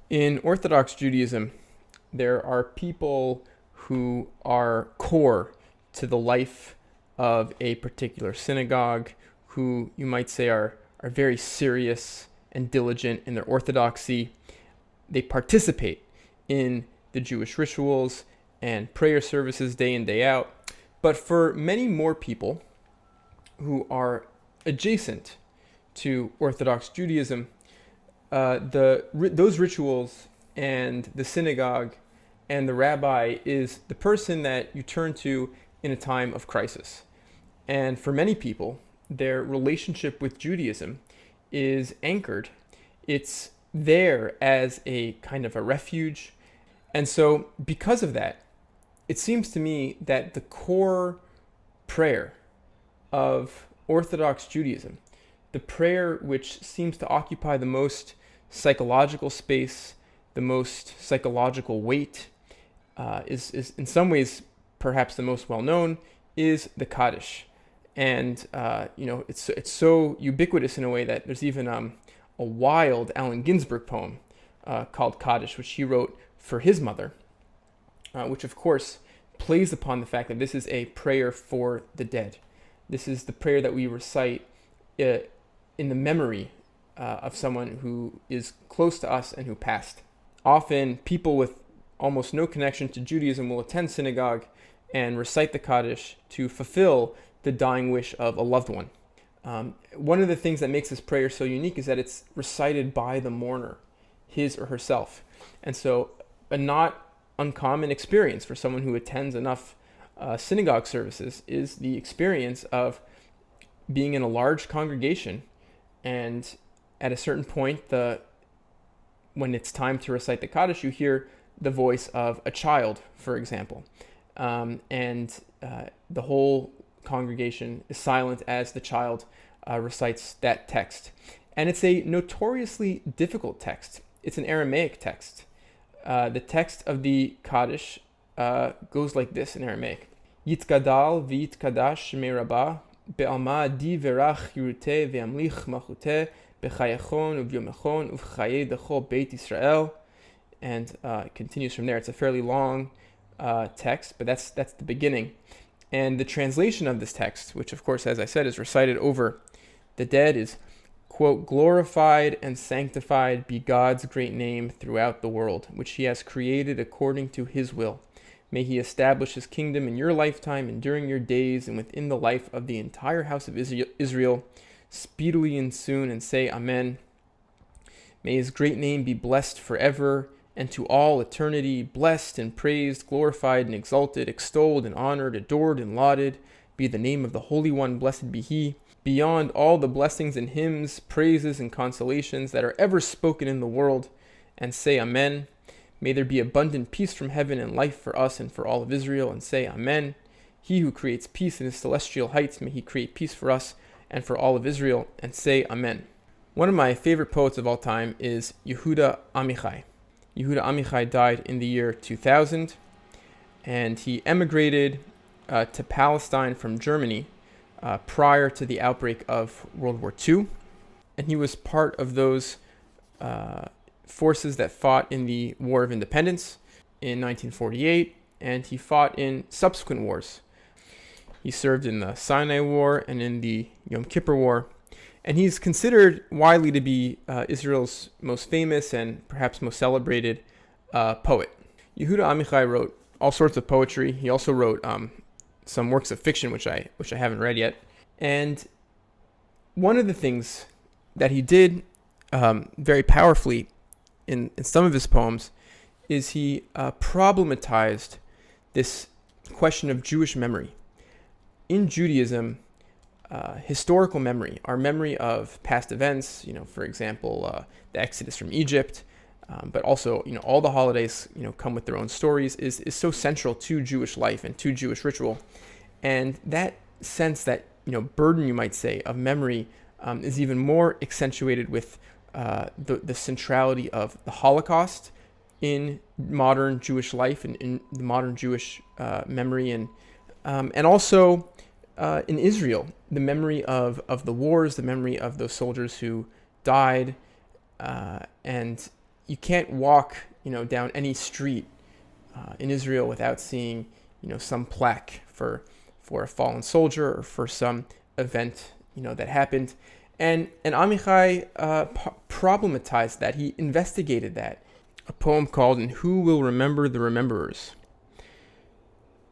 In Orthodox Judaism, there are people who are core to the life of a particular synagogue, who you might say are very serious and diligent in their orthodoxy. They participate in the Jewish rituals and prayer services day in, day out. But for many more people who are adjacent to Orthodox Judaism, those rituals and the synagogue and the rabbi is the person that you turn to in a time of crisis. And for many people, their relationship with Judaism is anchored. It's there as a kind of a refuge. And so, because of that, it seems to me that the core prayer of Orthodox Judaism, the prayer which seems to occupy the most psychological space, the most psychological weight, is in some ways perhaps the most well known, is the Kaddish. And it's so ubiquitous in a way that there's even a wild Allen Ginsberg poem called Kaddish, which he wrote for his mother, which of course plays upon the fact that this is a prayer for the dead. This is the prayer that we recite in the memory of someone who is close to us and who passed. Often, people with almost no connection to Judaism will attend synagogue and recite the Kaddish to fulfill the dying wish of a loved one. One of the things that makes this prayer so unique is that it's recited by the mourner, his or herself. And so a not uncommon experience for someone who attends enough synagogue services is the experience of being in a large congregation, and at a certain point, when it's time to recite the Kaddish, you hear the voice of a child, for example. And the whole congregation is silent as the child recites that text. And it's a notoriously difficult text. It's an Aramaic text. The text of the Kaddish goes like this in Aramaic. Yitkadal v'yitkadash me'rabah be'alma di verach yirute ve'amlich machute b'chayachon uvyomechon uvchaye dechol beit Yisrael. And it continues from there. It's a fairly long text, but that's the beginning. And the translation of this text, which of course, as I said, is recited over the dead, is, quote, glorified and sanctified be God's great name throughout the world, which he has created according to his will. May he establish his kingdom in your lifetime and during your days and within the life of the entire house of Israel, speedily and soon, and say Amen. May his great name be blessed forever and to all eternity, blessed and praised, glorified and exalted, extolled and honored, adored and lauded, be the name of the Holy One, blessed be he, beyond all the blessings and hymns, praises and consolations that are ever spoken in the world, and say Amen. May there be abundant peace from heaven and life for us and for all of Israel, and say Amen. He who creates peace in his celestial heights, may he create peace for us and for all of Israel, and say Amen. One of my favorite poets of all time is Yehuda Amichai. Yehuda Amichai died in the year 2000, and he emigrated to Palestine from Germany prior to the outbreak of World War II. And he was part of those forces that fought in the War of Independence in 1948, and he fought in subsequent wars. He served in the Sinai War and in the Yom Kippur War. And he's considered widely to be Israel's most famous and perhaps most celebrated poet. Yehuda Amichai wrote all sorts of poetry. He also wrote some works of fiction, which I haven't read yet. And one of the things that he did very powerfully in some of his poems is he problematized this question of Jewish memory. In Judaism, historical memory, our memory of past events, for example, the Exodus from Egypt, but also, all the holidays, come with their own stories, is so central to Jewish life and to Jewish ritual. And that sense, that, burden, you might say, of memory is even more accentuated with the centrality of the Holocaust in modern Jewish life and in the modern Jewish memory, and also in Israel, the memory of the wars, the memory of those soldiers who died, and you can't walk, down any street in Israel without seeing, some plaque for a fallen soldier or for some event, that happened. And Amichai problematized that. He investigated that. A poem called "And Who Will Remember the Rememberers?"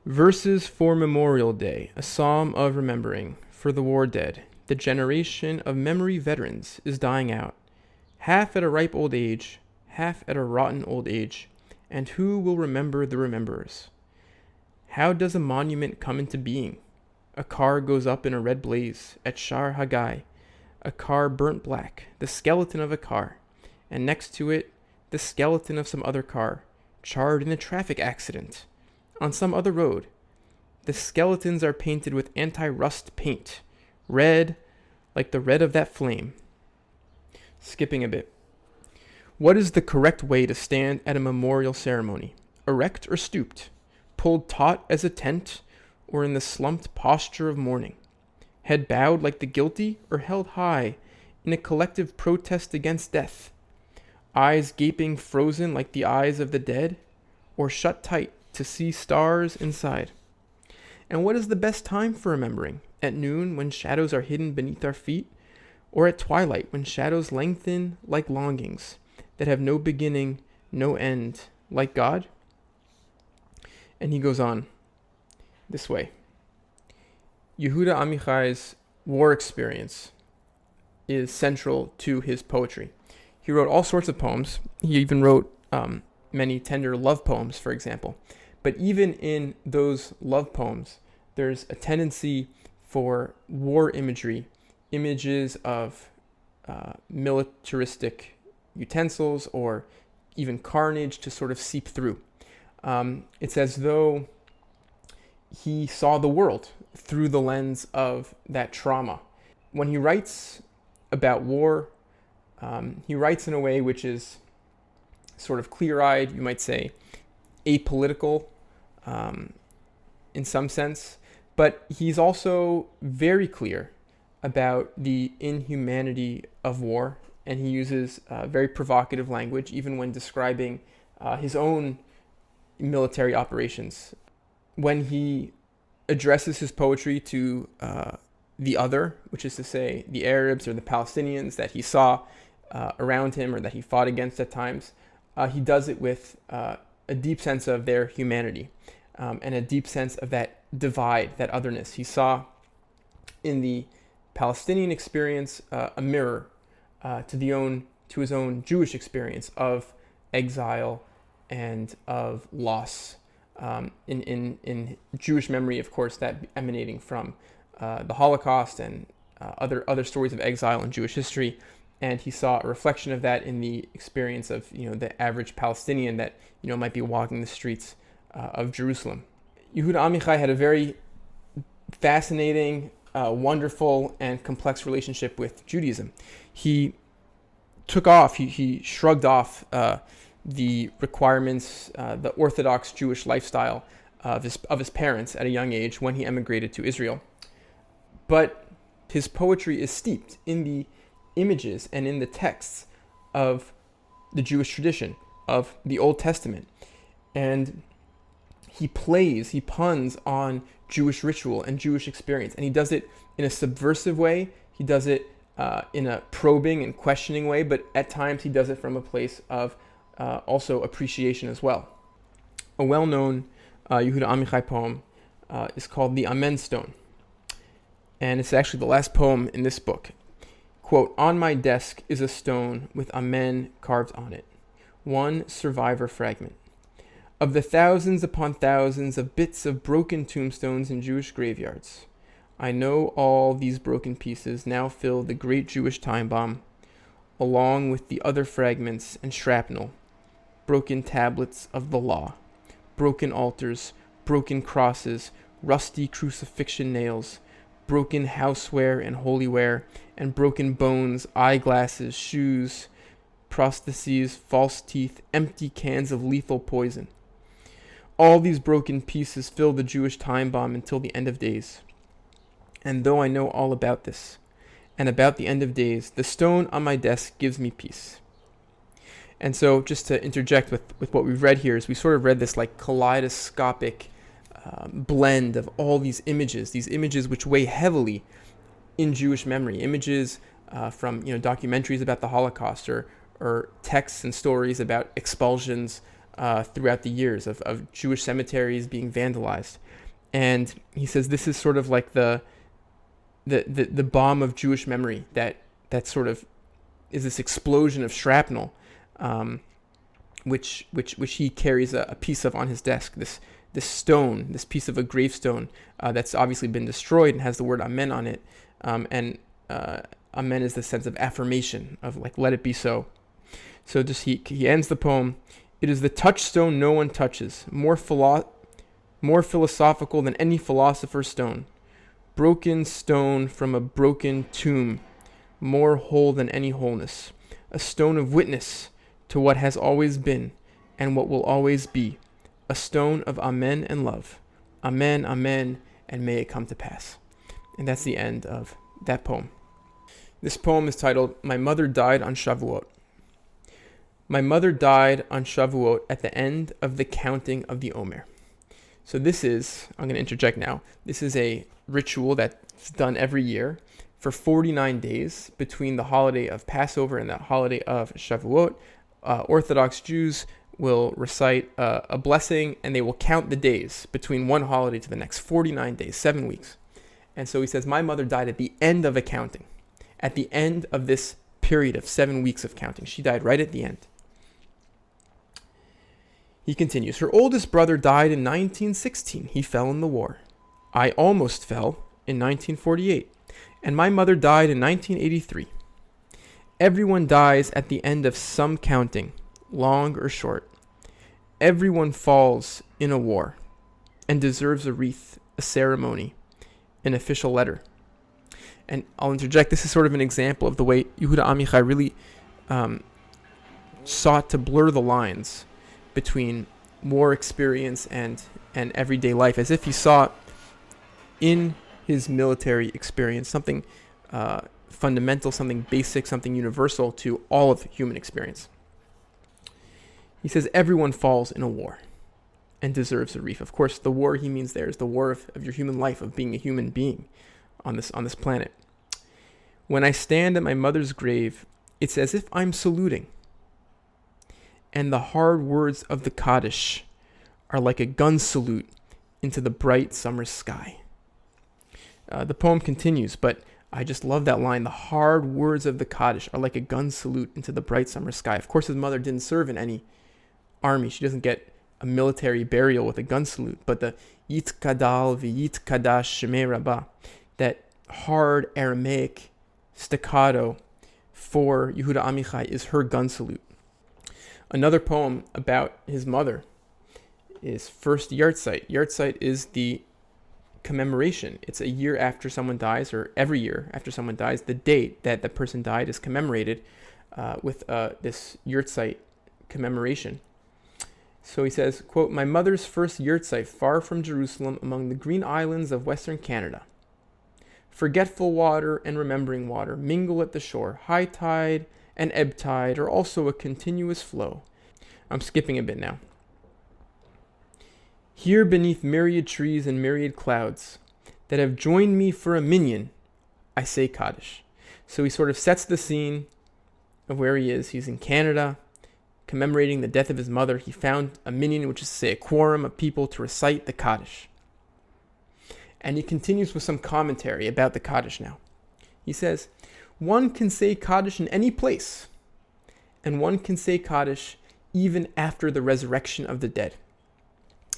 Verses for Memorial Day, a psalm of remembering for the war dead. The generation of memory veterans is dying out, half at a ripe old age, half at a rotten old age. And who will remember the rememberers? How does a monument come into being? A car goes up in a red blaze at Shar Haggai, a car burnt black, the skeleton of a car, and next to it, the skeleton of some other car, charred in a traffic accident. On some other road, the skeletons are painted with anti-rust paint, red like the red of that flame. Skipping a bit. What is the correct way to stand at a memorial ceremony? Erect or stooped? Pulled taut as a tent, or in the slumped posture of mourning? Head bowed like the guilty, or held high in a collective protest against death? Eyes gaping frozen like the eyes of the dead, or shut tight to see stars inside? And what is the best time for remembering? At noon, when shadows are hidden beneath our feet, or at twilight, when shadows lengthen like longings that have no beginning, no end, like God? And he goes on this way. Yehuda Amichai's war experience is central to his poetry. He wrote all sorts of poems. He even wrote many tender love poems, for example. But even in those love poems, there's a tendency for war imagery, images of militaristic utensils or even carnage to sort of seep through. It's as though he saw the world through the lens of that trauma. When he writes about war, he writes in a way which is sort of clear-eyed, you might say, apolitical in some sense, but he's also very clear about the inhumanity of war, and he uses very provocative language even when describing his own military operations. When he addresses his poetry to the other, which is to say the Arabs or the Palestinians that he saw around him or that he fought against at times, he does it with a deep sense of their humanity and a deep sense of that divide, that otherness. He saw in the Palestinian experience a mirror to his own Jewish experience of exile and of loss. In Jewish memory, of course, that emanating from the Holocaust and other stories of exile in Jewish history. And he saw a reflection of that in the experience of the average Palestinian that might be walking the streets of Jerusalem. Yehuda Amichai had a very fascinating, wonderful, and complex relationship with Judaism. He shrugged off the requirements, the Orthodox Jewish lifestyle of his parents at a young age when he emigrated to Israel. But his poetry is steeped in the images and in the texts of the Jewish tradition, of the Old Testament. And he puns on Jewish ritual and Jewish experience. And he does it in a subversive way. He does it in a probing and questioning way, but at times he does it from a place of also appreciation as well. A well-known Yehuda Amichai poem is called The Amen Stone. And it's actually the last poem in this book. Quote, "On my desk is a stone with Amen carved on it, one survivor fragment. Of the thousands upon thousands of bits of broken tombstones in Jewish graveyards, I know all these broken pieces now fill the great Jewish time bomb, along with the other fragments and shrapnel, broken tablets of the law, broken altars, broken crosses, rusty crucifixion nails, broken houseware and holyware, and broken bones, eyeglasses, shoes, prostheses, false teeth, empty cans of lethal poison. All these broken pieces fill the Jewish time bomb until the end of days. And though I know all about this, and about the end of days, the stone on my desk gives me peace. And so just to interject with what we've read here is we sort of read this like kaleidoscopic blend of all these images which weigh heavily in Jewish memory, images from documentaries about the Holocaust or texts and stories about expulsions throughout the years of Jewish cemeteries being vandalized. And he says this is sort of like the bomb of Jewish memory that sort of is this explosion of shrapnel, which he carries a piece of on his desk. This stone, this piece of a gravestone that's obviously been destroyed and has the word Amen on it. And Amen is the sense of affirmation of like, let it be so. So just he ends the poem. It is the touchstone no one touches, more philosophical than any philosopher's stone. Broken stone from a broken tomb, more whole than any wholeness. A stone of witness to what has always been and what will always be. A stone of Amen and love. Amen, Amen, and may it come to pass. And that's the end of that poem. This poem is titled, My Mother Died on Shavuot. My mother died on Shavuot at the end of the counting of the Omer. So this is, I'm going to interject now, this is a ritual that's done every year for 49 days between the holiday of Passover and the holiday of Shavuot. Orthodox Jews will recite a blessing, and they will count the days between one holiday to the next, 49 days, 7 weeks. And so he says, my mother died at the end of a counting, at the end of this period of 7 weeks of counting. She died right at the end. He continues, her oldest brother died in 1916. He fell in the war. I almost fell in 1948. And my mother died in 1983. Everyone dies at the end of some counting, long or short. Everyone falls in a war and deserves a wreath, a ceremony, an official letter. And I'll interject, this is sort of an example of the way Yehuda Amichai really sought to blur the lines between war experience and everyday life, as if he saw in his military experience something fundamental, something basic, something universal to all of human experience. He says everyone falls in a war and deserves a wreath. Of course, the war he means there is the war of your human life, of being a human being on this planet. When I stand at my mother's grave, it's as if I'm saluting. And the hard words of the Kaddish are like a gun salute into the bright summer sky. The poem continues, but I just love that line. The hard words of the Kaddish are like a gun salute into the bright summer sky. Of course, his mother didn't serve in any army. She doesn't get a military burial with a gun salute. But the Yit Kadal v'Yit Kadash Shemei Rabbah, that hard Aramaic staccato for Yehuda Amichai is her gun salute. Another poem about his mother is First Yartzeit. Yartzeit is the commemoration. It's a year after someone dies, or every year after someone dies, the date that the person died is commemorated with this Yartzeit commemoration. So he says, quote, my mother's first Yartzeit far from Jerusalem among the green islands of Western Canada. Forgetful water and remembering water mingle at the shore. High tide and ebb tide are also a continuous flow. I'm skipping a bit now. Here beneath myriad trees and myriad clouds that have joined me for a minyan, I say Kaddish. So he sort of sets the scene of where he is. He's in Canada, commemorating the death of his mother. He found a minyan, which is to say a quorum of people to recite the Kaddish. And he continues with some commentary about the Kaddish now. He says, one can say Kaddish in any place, and one can say Kaddish even after the resurrection of the dead.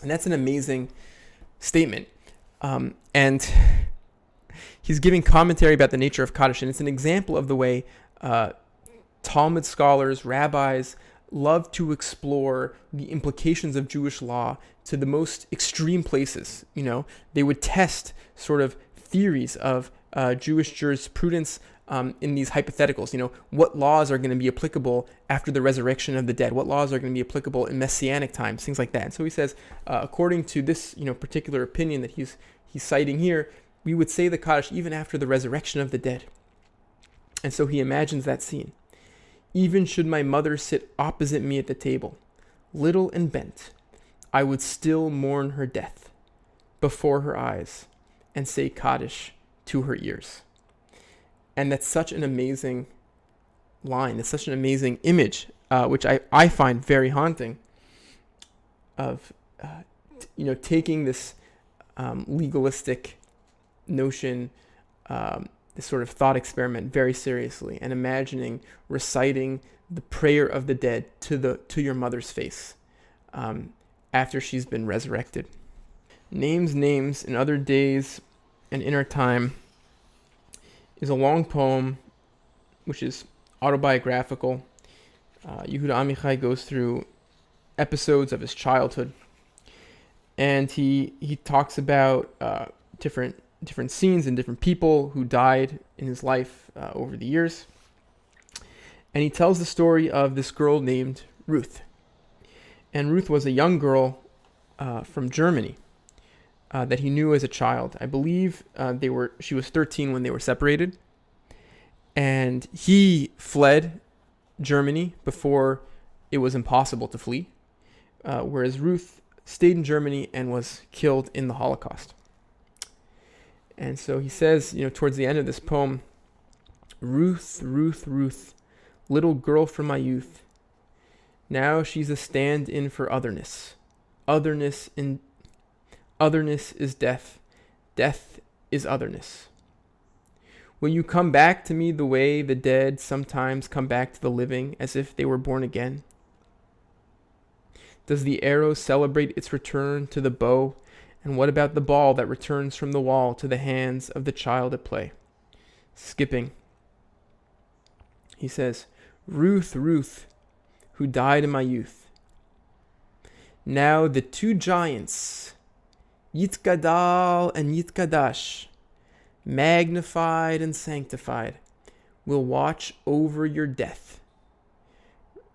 And that's an amazing statement. And he's giving commentary about the nature of Kaddish, and it's an example of the way Talmud scholars, rabbis, love to explore the implications of Jewish law to the most extreme places. You know, they would test sort of theories of Jewish jurisprudence in these hypotheticals. You know, what laws are going to be applicable after the resurrection of the dead? What laws are going to be applicable in Messianic times? Things like that. And so he says, according to this, particular opinion that he's citing here, we would say the Kaddish even after the resurrection of the dead. And so he imagines that scene. Even should my mother sit opposite me at the table, little and bent, I would still mourn her death before her eyes and say Kaddish to her ears. And that's such an amazing line. It's such an amazing image, which I find very haunting, of taking this legalistic notion, this sort of thought experiment very seriously, and imagining reciting the prayer of the dead to your mother's face after she's been resurrected. Names in other days and in our time is a long poem which is autobiographical. Yehuda Amichai goes through episodes of his childhood, and he talks about different scenes and different people who died in his life over the years. And he tells the story of this girl named Ruth. And Ruth was a young girl from Germany that he knew as a child. I believe she was 13 when they were separated. And he fled Germany before it was impossible to flee, whereas Ruth stayed in Germany and was killed in the Holocaust. And so he says, towards the end of this poem, Ruth, Ruth, Ruth, little girl from my youth, now she's a stand-in for otherness. Otherness is death. Death is otherness. Will you come back to me the way the dead sometimes come back to the living, as if they were born again? Does the arrow celebrate its return to the bow? And what about the ball that returns from the wall to the hands of the child at play? Skipping. He says, Ruth, Ruth, who died in my youth. Now the two giants, Yitkadal and Yitkadash, magnified and sanctified, will watch over your death.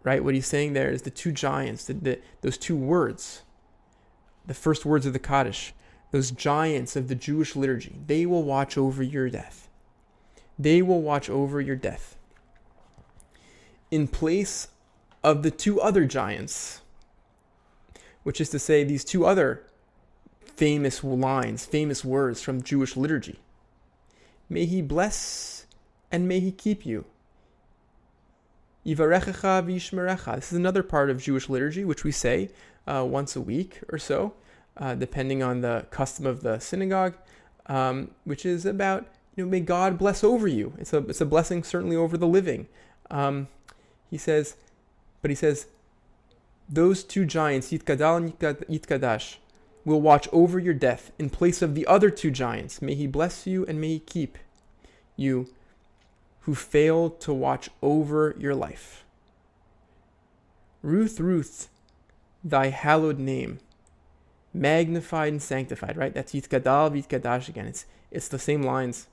Right? What he's saying there is the two giants, those two words, the first words of the Kaddish, those giants of the Jewish liturgy, they will watch over your death. They will watch over your death. In place of the two other giants, which is to say these two other famous lines, famous words from Jewish liturgy. May he bless and may he keep you. Yivarechecha v'yishmerecha. This is another part of Jewish liturgy, which we say once a week or so, depending on the custom of the synagogue, which is about, may God bless over you. It's a blessing certainly over the living. He says, those two giants, Yitkadal and Yitkadash, will watch over your death in place of the other two giants. May he bless you and may he keep you who failed to watch over your life. Ruth, Ruth, thy hallowed name, magnified and sanctified, right? That's Yitkadal, Yitkadash again. It's the same lines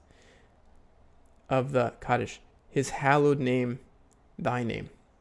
of the Kaddish. His hallowed name, thy name.